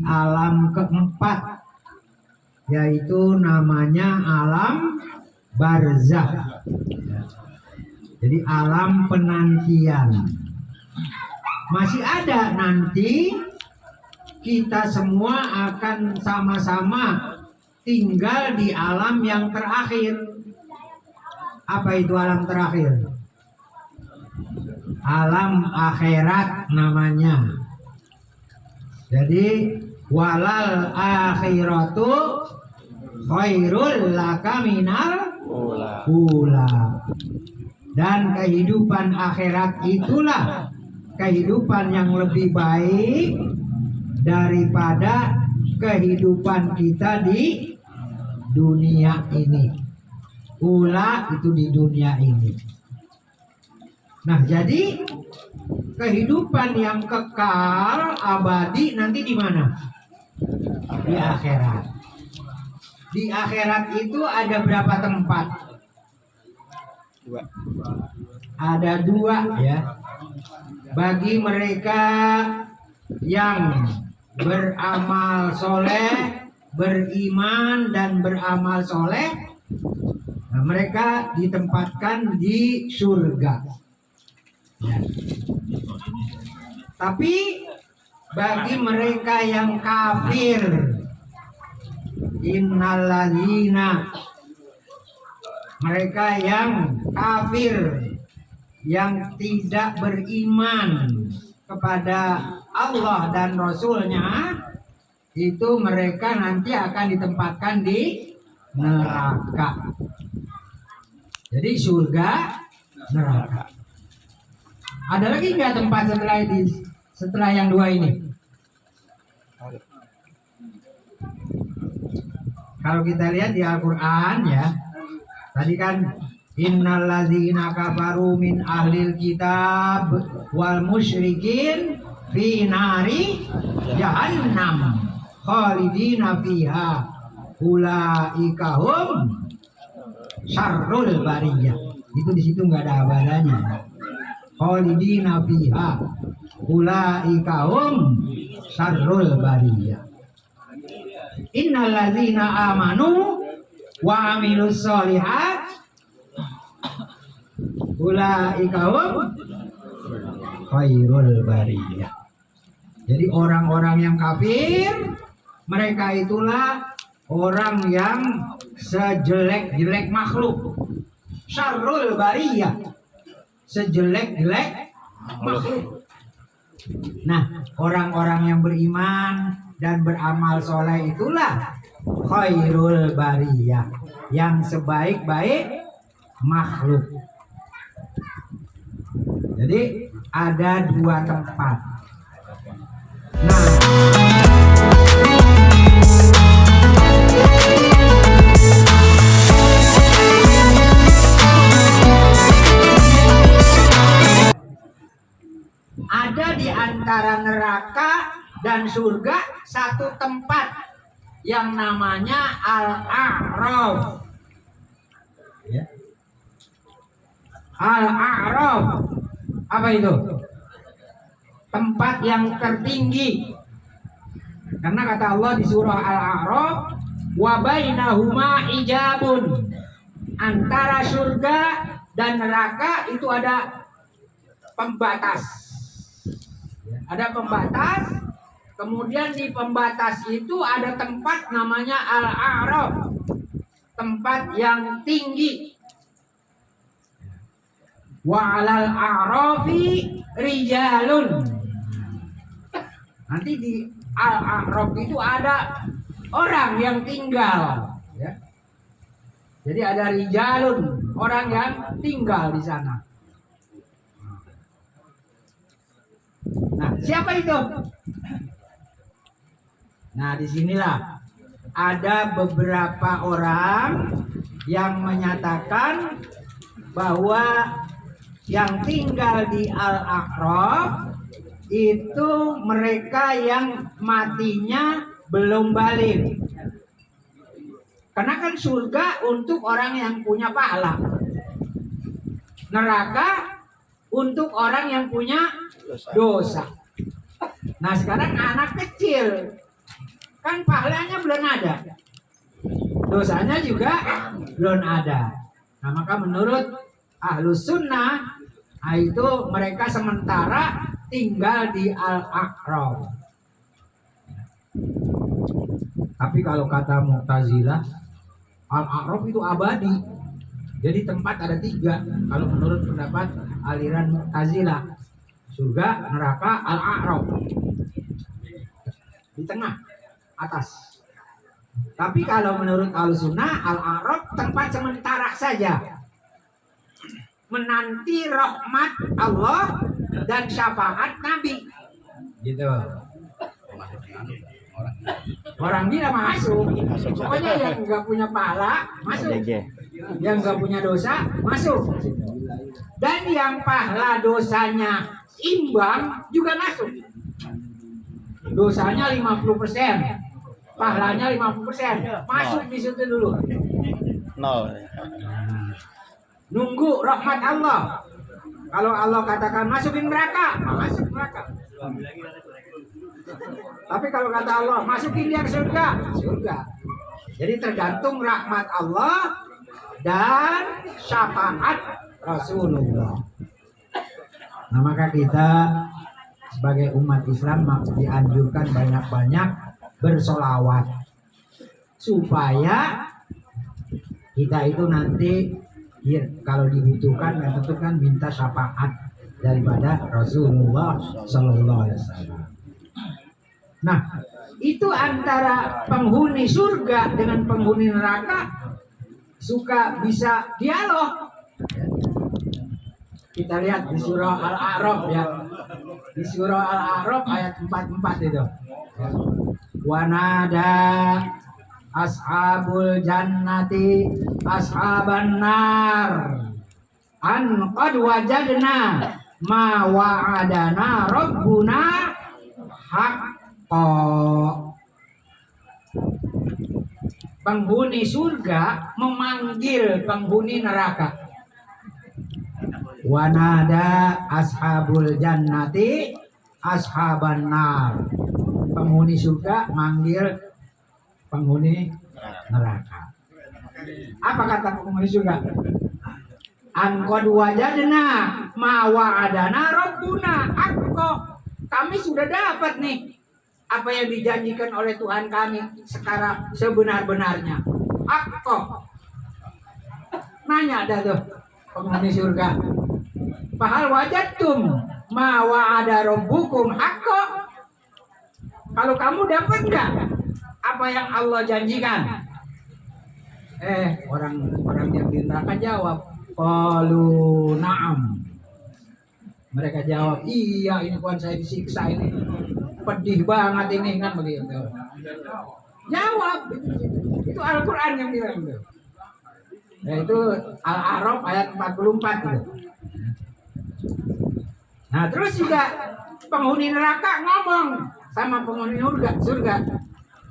alam keempat, yaitu namanya alam barzakh. Jadi alam penantian. Masih ada nanti kita semua akan sama-sama tinggal di alam yang terakhir. Apa itu alam terakhir? Alam akhirat namanya. Jadi walal akhiratu khairul laka minal ula. Dan kehidupan akhirat itulah kehidupan yang lebih baik daripada kehidupan kita di dunia ini. Ula itu di dunia ini. Nah, jadi kehidupan yang kekal abadi nanti di mana? Di akhirat. Di akhirat itu ada berapa tempat? Ada dua ya. Bagi mereka yang beramal soleh, beriman dan beramal soleh, nah, mereka ditempatkan di surga. Ya. Tapi bagi mereka yang kafir, innalladzina, mereka yang kafir, yang tidak beriman kepada Allah dan Rasulnya, itu mereka nanti akan ditempatkan di neraka. Jadi surga, neraka. Ada lagi nggak tempat setelah yang dua ini? Kalau kita lihat di Al-Quran ya, tadi kan innalladzina kafaru min ahlil kitab wal musyrikin fi nari jahannam khalidina fiha ulaika hum syarrul bariyah. Itu di situ nggak ada abadanya. Khalidina fiha ulaika hum syarrul bariyah. Innalladzina amanu wa amilus sholihat ulaika hum khairul bariyah. Jadi orang-orang yang kafir, mereka itulah orang yang sejelek-jelek makhluk. Syarrul bariyah, sejelek-jelek makhluk. Nah, orang-orang yang beriman dan beramal soleh itulah khairul bariyah, yang sebaik-baik makhluk. Jadi ada dua tempat. Nah, ada di antara neraka dan surga satu tempat yang namanya Al-A'raf. Ya. Al-A'raf apa itu? Tempat yang tertinggi. Karena kata Allah di surah Al-A'raf, wa bainahuma ijabun. Antara surga dan neraka itu ada pembatas. Ada pembatas. Kemudian di pembatas itu ada tempat namanya Al-A'raf, tempat yang tinggi. Wa 'alal a'rafi rijalun. Nanti di Al-A'raf itu ada orang yang tinggal, ya. Jadi ada rijalun, orang yang tinggal di sana. Nah, siapa itu? Nah, disinilah ada beberapa orang yang menyatakan bahwa yang tinggal di Al-A'raf itu mereka yang matinya belum balik. Karena kan surga untuk orang yang punya pahala, neraka untuk orang yang punya dosa. Nah, sekarang anak kecil kan pahalanya belum ada, dosanya juga belum ada. Nah maka menurut Ahlus Sunnah itu mereka sementara tinggal di Al-A'raf. Tapi kalau kata Mu'tazilah, Al-A'raf itu abadi. Jadi tempat ada 3. Kalau menurut pendapat aliran Mu'tazilah, surga, neraka, Al-A'raf di tengah atas. Tapi kalau menurut Ahlussunnah, Al-A'raf tempat sementara saja, menanti rahmat Allah dan syafaat Nabi. Gitu. Orang tidak masuk. Pokoknya yang nggak punya pahala masuk. Yang nggak punya dosa masuk. Dan yang pahala dosanya imbang juga masuk. Dosanya 50%, pahalanya 50%. Masuk di situ dulu. Nunggu rahmat Allah. Kalau Allah katakan masukin neraka, masuk neraka. Tapi kalau kata Allah masukin dia ke surga, surga. Jadi tergantung rahmat Allah dan syafaat Rasulullah. Nah maka kita sebagai umat Islam dianjurkan banyak-banyak bersolawat supaya kita itu nanti kalau dibutuhkan dan tentu kan minta syafaat daripada Rasulullah Sallallahu Alaihi Wasallam. Nah, itu antara penghuni surga dengan penghuni neraka suka bisa dialog. Kita lihat di surah Al-A'raf ya. Di surah Al-A'raf ayat 44 itu. Wa nada ashabul jannati ashaban nar an qad wajadna ma wa'adana rabbuna haqqan. Penghuni surga memanggil penghuni neraka. Wanada ashabul jannati ashaban nar. Penghuni surga manggil penghuni neraka. Apa kata penghuni surga? An qad wajadna ma wa'adana rabbuna haqqan. Kami sudah dapat nih apa yang dijanjikan oleh Tuhan kami sekarang sebenar-benarnya. Haqqan. Nanya ada tuh penghuni surga. Fahal wajadtum ma wa'ada rabbukum haqqan. Kalau kamu dapat enggak apa yang Allah janjikan? Orang yang di neraka jawab, qalu na'am. Mereka jawab, iya ini Tuhan saya disiksa ini. Pedih banget ini kan begitu. Jawab itu Al-Qur'an yang bilang itu. Yaitu Al-A'raf ayat 44 itu. Nah, terus juga penghuni neraka ngomong sama penghuni surga.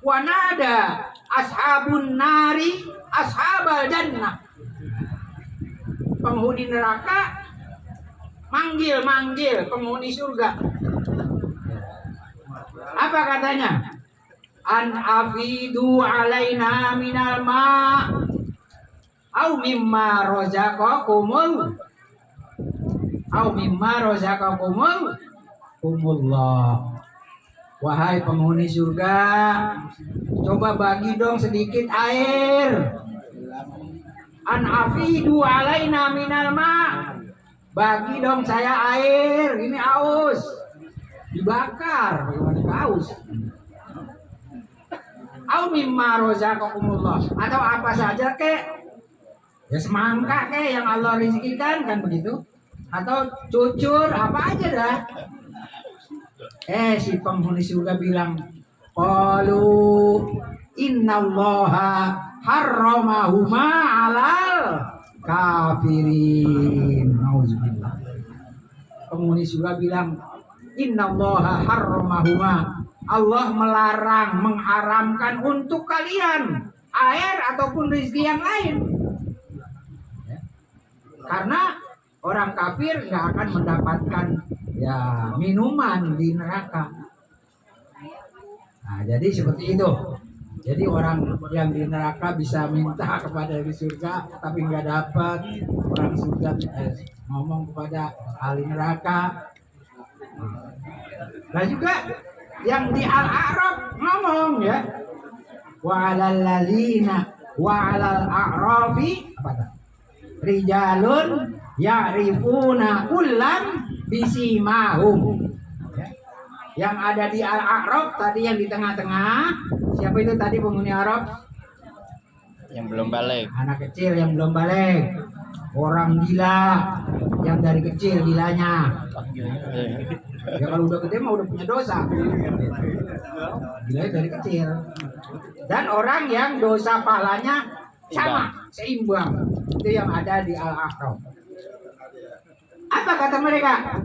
Wa nada ashabun nari ashabal jannah. Penghuni neraka manggil penghuni surga. Apa katanya? An afidu alaina minal ma au mimma razaqakumul kumullah. Wahai penghuni surga, coba bagi dong sedikit air. An afidu alaina minal ma. Bagi dong saya air, ini aus. Dibakar, bagaimana aus? Au mimma razaqakumullah, atau apa saja kek. Ya semangka kek yang Allah rezekikan kan begitu. Atau cucur apa aja dah. Si penghuni surga bilang, qalu innallaha harramahuma 'alal kafirin. Nauzubillah. Penghuni surga bilang, innallaha harramahuma. Allah melarang, mengharamkan untuk kalian air ataupun rezeki yang lain. Karena orang kafir nggak akan mendapatkan minuman di neraka. Nah, jadi seperti itu. Jadi orang yang di neraka bisa minta kepada di surga tapi nggak dapat. Orang surga ngomong kepada ahli neraka. Nah juga yang di Al-A'raf ngomong ya. Wa 'alal ladzina wa 'alal a'rafi apa tadi? Rijalun ya'rifuna kullam bisimahum. Yang ada di Al-A'raf tadi yang di tengah-tengah, siapa itu tadi penghuni Arab? Yang belum balik. Anak kecil yang belum balik, orang gila yang dari kecil gilanya. Ya kalau udah gede mah udah punya dosa. Gila dari kecil. Dan orang yang dosa pahalanya sama, seimbang. Itu yang ada di Al-A'raf. Apa kata mereka?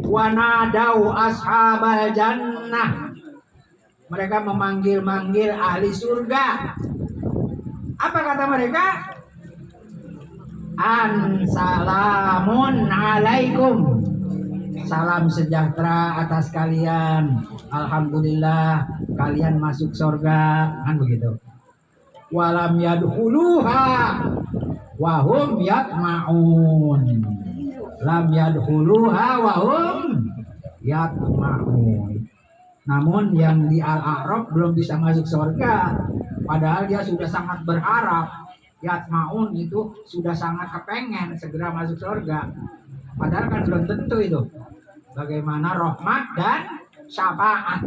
Wanadau ashabal jannah. Mereka memanggil-manggil ahli surga. Apa kata mereka? An salamun alaikum. Salam sejahtera atas kalian. Alhamdulillah kalian masuk surga. Kan begitu. Walam yadkhuluha wahum yatma'un. Lam yadkhuluha wahum yatma'un. Namun yang di Al-A'raf belum bisa masuk surga, padahal dia sudah sangat berharap. Yatma'un itu sudah sangat kepengen segera masuk surga. Padahal kan belum tentu itu. Bagaimana rahmat dan syafaat.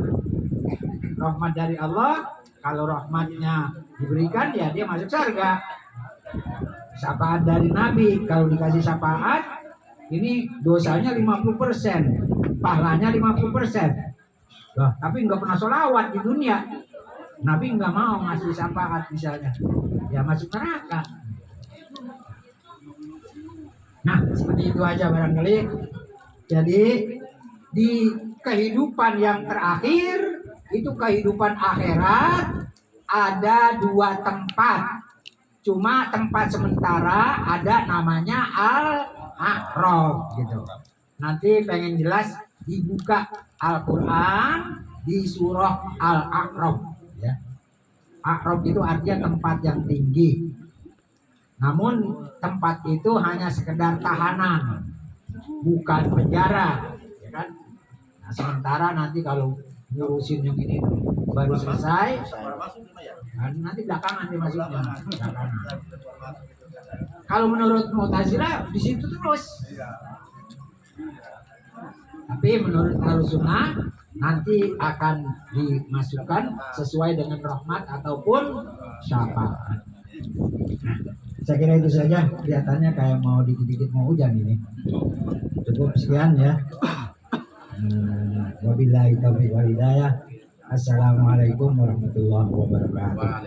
Rahmat dari Allah, kalau rahmatnya diberikan ya dia masuk surga. Syafaat dari Nabi, kalau dikasih syafaat ini dosanya 50%, pahalanya 50%. Loh, tapi nggak pernah sholawat di dunia. Nabi nggak mau ngasih syafaat misalnya, ya masuk neraka. Nah, seperti itu aja barangkali. Jadi di kehidupan yang terakhir, itu kehidupan akhirat, ada dua tempat. Cuma tempat sementara ada namanya Al-A'raf gitu. Nanti pengen jelas dibuka Al-Quran di surah Al-A'raf ya. A'raf itu artinya tempat yang tinggi. Namun tempat itu hanya sekedar tahanan, bukan penjara, ya kan? Nah, sementara nanti kalau ngurusin yang ini baru selesai, nanti belakangan dia masuknya. Belakangan. Kalau menurut Mu'tazilah di situ terus. Tapi menurut Ahlussunnah nanti akan dimasukkan sesuai dengan rahmat ataupun syafaat. Saya kira itu saja, kelihatannya kayak mau dikit-dikit mau hujan ini. Cukup sekian ya. Wabillahi taufiq wal hidayah. Assalamualaikum warahmatullahi wabarakatuh.